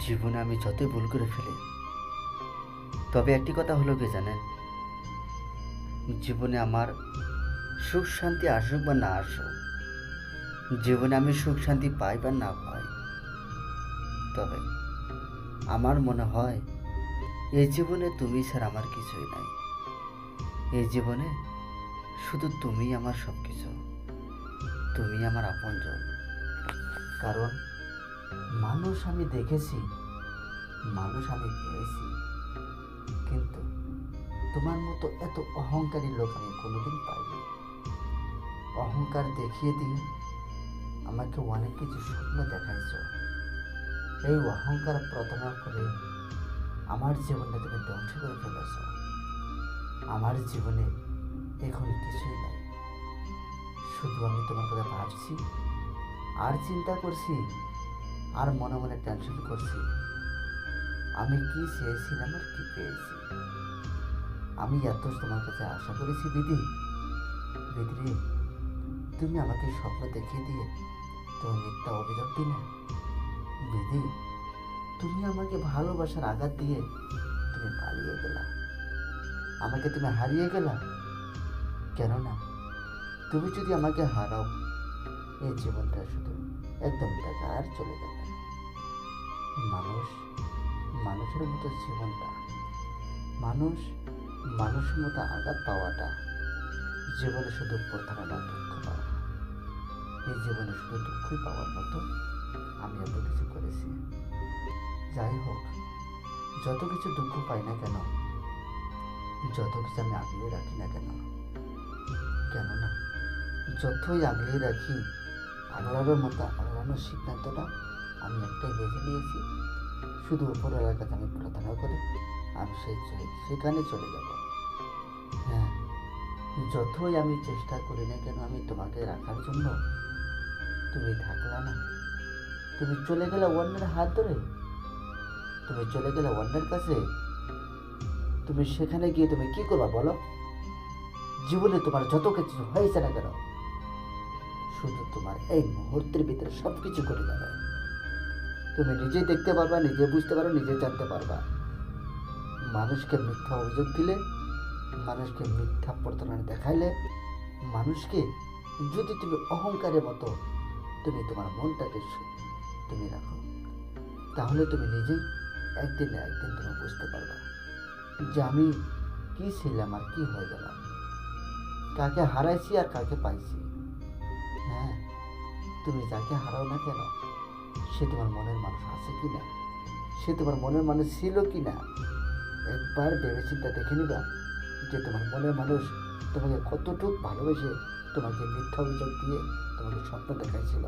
জীবনে আমি যতই ভুল করে ফেলি, তবে একটি কথা হলো কি জানেন, জীবনে আমার সুখ শান্তি আসুক বা না আসুক, জীবনে আমি সুখ শান্তি পাই বা না পাই, তবে আমার মনে হয় এই জীবনে তুমি ছাড়া আমার কিছুই নাই। এই জীবনে শুধু তুমি আমার সব কিছু, তুমি আমার আপনজন। কারণ মানুষ আমি দেখেছি, মানুষ আমি পেয়েছি, কিন্তু তোমার মতো এত অহংকারী লোক আমি কোনোদিন পাইনি। অহংকার দেখিয়ে দিয়ে আমাকে অনেক কিছু স্বপ্ন দেখাইছো। এই অহংকার প্রতারণা করে আমার জীবনটা তুমি ধ্বংস করে ফেলেছ। আমার জীবনে এখন কিছুই নাই, শুধু আমি তোমার কথা ভাবছি আর চিন্তা করছি আর মনে মনে টেনশন করছি। আমি কি চেয়েছিলাম আর কি পেয়েছি। আমি এত তোমার কাছে আশা করেছি বিধি, বিধি রে, তুমি আমাকে স্বপ্ন দেখিয়ে দিয়ে তুমি মিথ্যা অভিযোগ দিলে। বিধি, তুমি আমাকে ভালোবাসার আঘাত দিয়ে তুমি পালিয়ে গেলা, আমাকে তুমি হারিয়ে গেলা। কেননা তুমি যদি আমাকে হারাও, এই জীবনটা শুধু একদম বেকার চলে যাবে। মানুষ মানুষের মতো জীবনটা, মানুষ মানুষের মতো আঘাত পাওয়াটা, জীবনে শুধু প্রতারণা দুঃখ পাওয়া, এই জীবনে শুধু দুঃখই পাওয়ার মতো আমি এত কিছু করেছি। যাই হোক, যত কিছু দুঃখ পাই না কেন, যত কিছু আমি আগলে রাখি না কেন, কেননা যতই আগলে রাখি, আগলানোর মতো আগলানোর সিদ্ধান্তটা আমি একটাই বেছে নিয়েছি, শুধু উপরওয়ালার কাছে আমি প্রার্থনা করে আমি সেখানে চলে যাব। হ্যাঁ, যতই আমি চেষ্টা করি না কেন আমি তোমাকে রাখার জন্য, তুমি থাকলা না, তুমি চলে গেলে অন্যের হাত ধরে, তুমি চলে গেলে অন্যের কাছে। তুমি সেখানে গিয়ে তুমি কি করবা বলো? জীবনে তোমার যত কিছু হয়েছে না কেন, শুধু তোমার এই মুহূর্তের ভিতরে সব কিছু করে যাবে। তুমি নিজেই দেখতে পারবা, নিজে বুঝতে পারো, নিজে জানতে পারবা। মানুষকে মিথ্যা অভিযোগ দিলে, মানুষকে মিথ্যা প্রতারণা দেখাইলে, মানুষকে যদি তুমি অহংকারের মতো তুমি তোমার মনটাকে তুমি রাখো, তাহলে তুমি নিজেই একদিন না একদিন তুমি বুঝতে পারবা যে আমি কি ছিলাম আর কি হয়ে গেলাম, কাকে হারাইছি আর কাকে পাইছি। হ্যাঁ, তুমি যাকে হারাও না কেন, সে তোমার মনের মানুষ আছে কি না, সে তোমার মনের মানুষ ছিল কি না, একবার ভেবে চিন্তা দেখে নিবা যে তোমার মনের মানুষ তোমাকে কতটুকু ভালোবেসে তোমাকে মিথ্যা অভিযোগ দিয়ে তোমাকে স্বপ্ন দেখাইছিল।